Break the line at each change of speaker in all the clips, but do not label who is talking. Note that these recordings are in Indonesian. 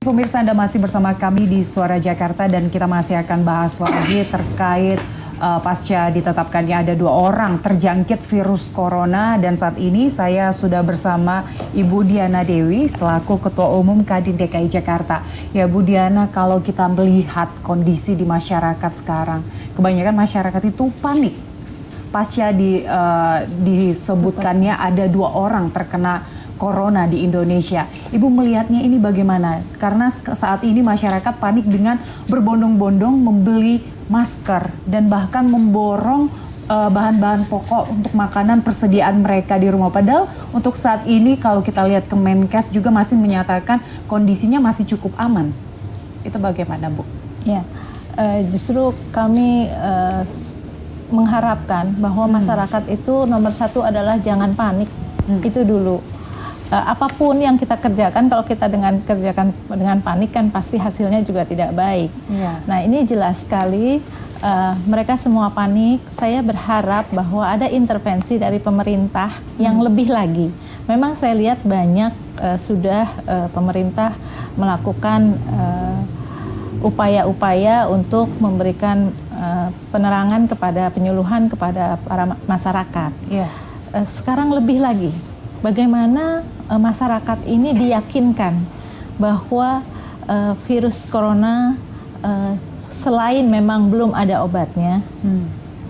Pemirsa, Anda masih bersama kami di Suara Jakarta dan kita masih akan bahas lagi terkait pasca ditetapkannya ada 2 orang terjangkit virus corona, dan saat ini saya sudah bersama Ibu Diana Dewi selaku Ketua Umum Kadin DKI Jakarta. Ya Bu Diana, kalau kita melihat kondisi di masyarakat sekarang, kebanyakan masyarakat itu panik pasca disebutkannya ada 2 orang terkena corona di Indonesia. Ibu melihatnya ini bagaimana? Karena saat ini masyarakat panik dengan berbondong-bondong membeli masker dan bahkan memborong bahan-bahan pokok untuk makanan persediaan mereka di rumah. Padahal untuk saat ini kalau kita lihat Kemenkes juga masih menyatakan kondisinya masih cukup aman. Itu bagaimana, Bu?
Ya, justru kami mengharapkan bahwa masyarakat itu nomor 1 adalah jangan panik. Itu dulu. Apapun yang kita kerjakan, kalau kita kerjakan dengan panik kan pasti hasilnya juga tidak baik.
Ya.
Nah, ini jelas sekali mereka semua panik. Saya berharap bahwa ada intervensi dari pemerintah yang lebih lagi. Memang saya lihat banyak sudah pemerintah melakukan upaya-upaya untuk memberikan penerangan penyuluhan kepada para masyarakat.
Ya.
Sekarang lebih lagi, bagaimana masyarakat ini diyakinkan bahwa virus corona selain memang belum ada obatnya,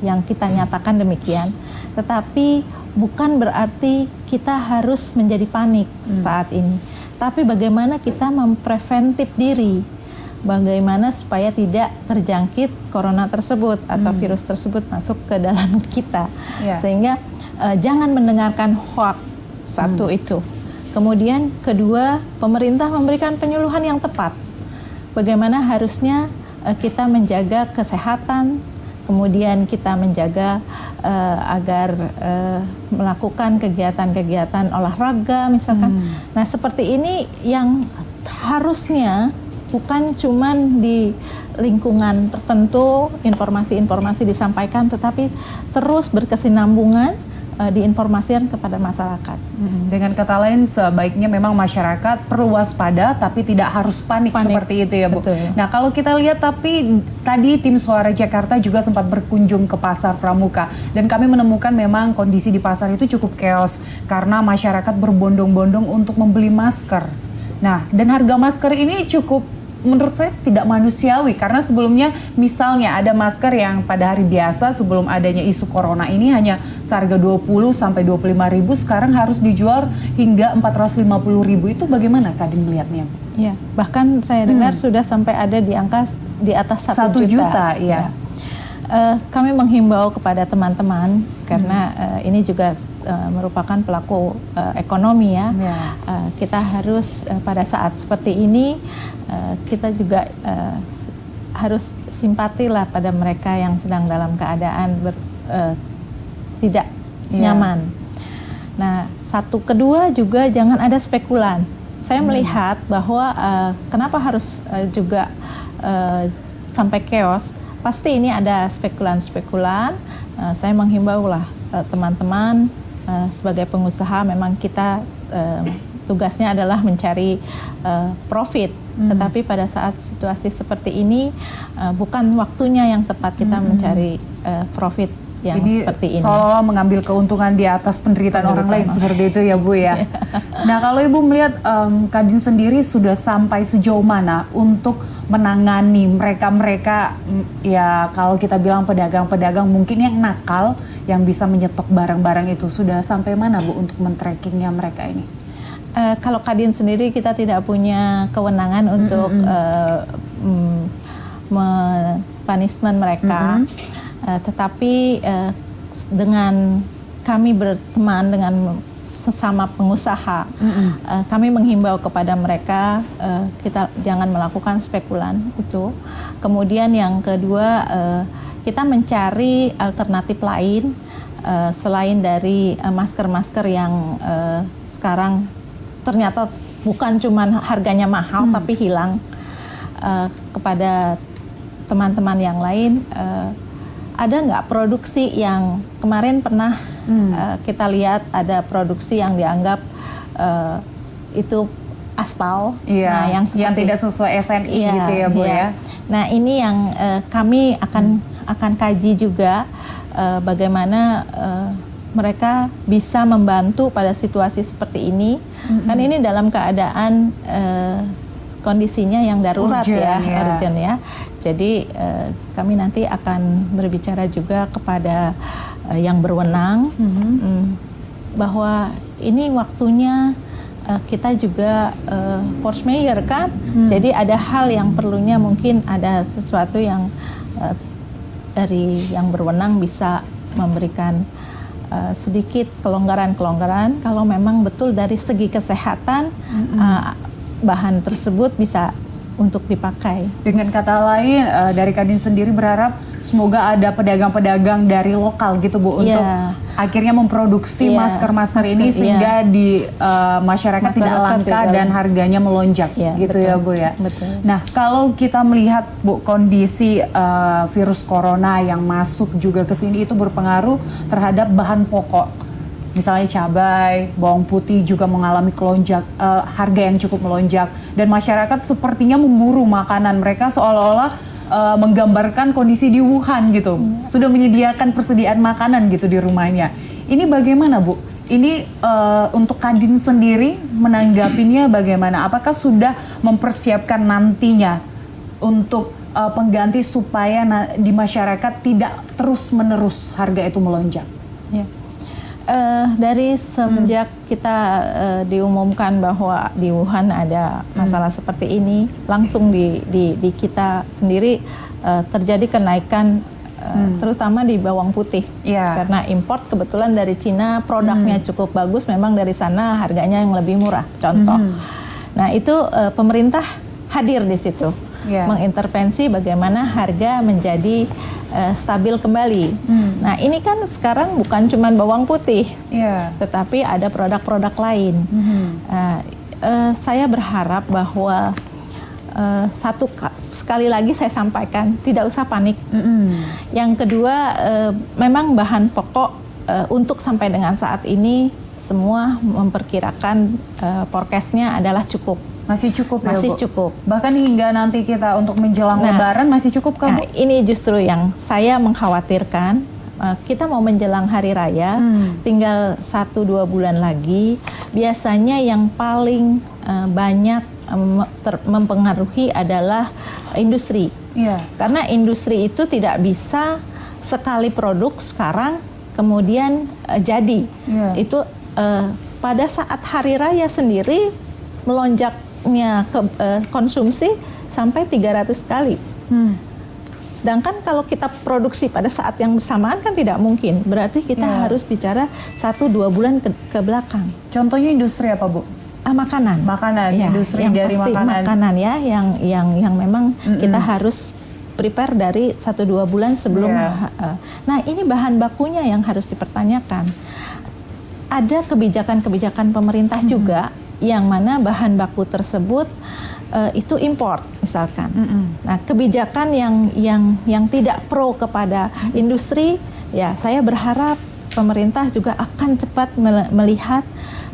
yang kita nyatakan demikian, tetapi bukan berarti kita harus menjadi panik saat ini. Tapi bagaimana kita mempreventif diri, bagaimana supaya tidak terjangkit corona tersebut atau virus tersebut masuk ke dalam kita. Sehingga jangan mendengarkan hoax, satu itu. Kemudian kedua, pemerintah memberikan penyuluhan yang tepat. Bagaimana harusnya kita menjaga kesehatan, kemudian kita menjaga agar melakukan kegiatan-kegiatan olahraga misalkan. Nah, seperti ini yang harusnya bukan cuman di lingkungan tertentu informasi-informasi disampaikan, tetapi terus berkesinambungan diinformasikan kepada masyarakat.
Dengan kata lain, sebaiknya memang masyarakat perlu waspada tapi tidak harus panik. Seperti itu ya Bu.
Betul.
Nah, kalau kita lihat tapi tadi tim Suara Jakarta juga sempat berkunjung ke Pasar Pramuka dan kami menemukan memang kondisi di pasar itu cukup chaos karena masyarakat berbondong-bondong untuk membeli masker. Nah, dan harga masker ini cukup menurut saya tidak manusiawi karena sebelumnya misalnya ada masker yang pada hari biasa sebelum adanya isu corona ini hanya seharga 20 sampai 25 ribu, sekarang harus dijual hingga 450 ribu. Itu bagaimana Kadin melihatnya?
Ya, bahkan saya dengar sudah sampai ada di angka di atas 1 juta.
Ya.
Kami menghimbau kepada teman-teman karena ini juga merupakan pelaku ekonomi ya. Kita harus pada saat seperti ini kita juga harus simpatilah pada mereka yang sedang dalam keadaan tidak nyaman. Nah, kedua juga jangan ada spekulan. Saya melihat bahwa kenapa harus juga sampai chaos. Pasti ini ada spekulan-spekulan. Saya menghimbau lah teman-teman sebagai pengusaha memang kita tugasnya adalah mencari profit. Tetapi pada saat situasi seperti ini bukan waktunya yang tepat kita mencari profit yang seperti ini.
Seolah-olah mengambil keuntungan di atas penderitaan orang lain seperti itu ya Bu ya. Nah, kalau Ibu melihat Kadin sendiri sudah sampai sejauh mana untuk menangani mereka-mereka ya, kalau kita bilang pedagang-pedagang mungkin yang nakal yang bisa menyetok barang-barang itu, sudah sampai mana Bu untuk men-trackingnya mereka ini?
Kalau Kadin sendiri kita tidak punya kewenangan untuk punishment mereka, tetapi dengan kami berteman dengan sesama pengusaha, kami menghimbau kepada mereka kita jangan melakukan spekulan itu. Kemudian yang kedua, kita mencari alternatif lain selain dari masker-masker yang sekarang ternyata bukan cuma harganya mahal tapi hilang. Kepada teman-teman yang lain, ada nggak produksi yang kemarin pernah kita lihat ada produksi yang dianggap itu aspal.
Iya,
Nah, yang
tidak sesuai SNI
iya,
gitu ya Bu
iya.
ya.
Nah ini yang kami akan kaji juga bagaimana mereka bisa membantu pada situasi seperti ini. Kan ini dalam keadaan kondisinya yang darurat urgent ya. Jadi kami nanti akan berbicara juga kepada yang berwenang bahwa ini waktunya kita juga force majeure kan. Jadi ada hal yang perlunya mungkin ada sesuatu yang dari yang berwenang bisa memberikan sedikit kelonggaran-kelonggaran kalau memang betul dari segi kesehatan bahan tersebut bisa untuk dipakai.
Dengan kata lain, dari Kadin sendiri berharap semoga ada pedagang-pedagang dari lokal gitu Bu untuk akhirnya memproduksi masker-masker ini sehingga di masyarakat tidak langka dan harganya melonjak gitu
betul,
ya Bu ya.
Betul.
Nah kalau kita melihat Bu kondisi virus corona yang masuk juga ke sini itu berpengaruh terhadap bahan pokok. Misalnya cabai, bawang putih juga mengalami harga yang cukup melonjak dan masyarakat sepertinya memburu makanan. Mereka seolah-olah menggambarkan kondisi di Wuhan gitu, sudah menyediakan persediaan makanan gitu di rumahnya. Ini bagaimana Bu? Ini untuk Kadin sendiri menanggapinya bagaimana? Apakah sudah mempersiapkan nantinya untuk pengganti supaya di masyarakat tidak terus-menerus harga itu melonjak?
Ya. Dari semenjak kita diumumkan bahwa di Wuhan ada masalah seperti ini, langsung di kita sendiri terjadi kenaikan terutama di bawang putih. Karena import kebetulan dari Cina, produknya cukup bagus, memang dari sana harganya yang lebih murah. Contoh. Nah, itu pemerintah hadir di situ. Mengintervensi bagaimana harga menjadi stabil kembali. Nah ini kan sekarang bukan cuma bawang putih, tetapi ada produk-produk lain. Saya berharap bahwa sekali lagi saya sampaikan, tidak usah panik. Yang kedua, memang bahan pokok untuk sampai dengan saat ini semua memperkirakan forecast-nya adalah cukup.
Masih cukup ya,
masih
Bu?
cukup.
Bahkan hingga nanti kita untuk menjelang Lebaran masih cukup kan, Bu?
Ini justru yang saya mengkhawatirkan. Kita mau menjelang hari raya, tinggal 1-2 bulan lagi. Biasanya yang paling banyak mempengaruhi adalah industri. Karena industri itu tidak bisa sekali produk sekarang kemudian jadi. Itu pada saat hari raya sendiri melonjaknya konsumsi sampai 300 kali. Sedangkan kalau kita produksi pada saat yang bersamaan kan tidak mungkin. Berarti kita harus bicara 1-2 bulan ke belakang.
Contohnya industri apa, Bu?
Makanan.
Makanan, industri
yang
dari
pasti makanan ya, yang memang kita harus prepare dari 1-2 bulan sebelum. Nah, ini bahan bakunya yang harus dipertanyakan. Ada kebijakan-kebijakan pemerintah juga yang mana bahan baku tersebut itu import misalkan. Nah, kebijakan yang tidak pro kepada industri, ya saya berharap pemerintah juga akan cepat melihat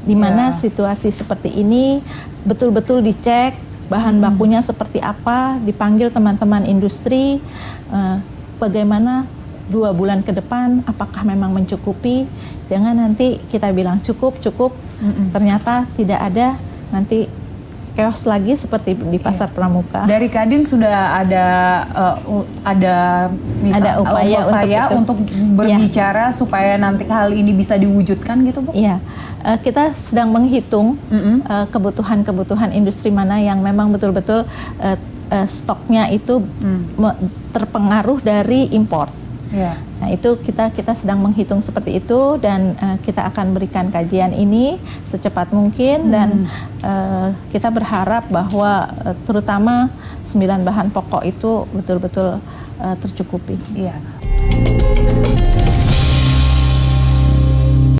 di mana situasi seperti ini, betul-betul dicek bahan bakunya seperti apa, dipanggil teman-teman industri, bagaimana 2 bulan ke depan, apakah memang mencukupi, jangan nanti kita bilang cukup, ternyata tidak ada, nanti chaos lagi seperti di pasar pramuka.
Dari Kadin sudah ada upaya untuk berbicara supaya nanti hal ini bisa diwujudkan gitu, Bu?
Iya, kita sedang menghitung kebutuhan-kebutuhan industri mana yang memang betul-betul stoknya itu terpengaruh dari import. Nah itu kita sedang menghitung seperti itu dan kita akan berikan kajian ini secepat mungkin dan kita berharap bahwa terutama 9 bahan pokok itu betul-betul tercukupi.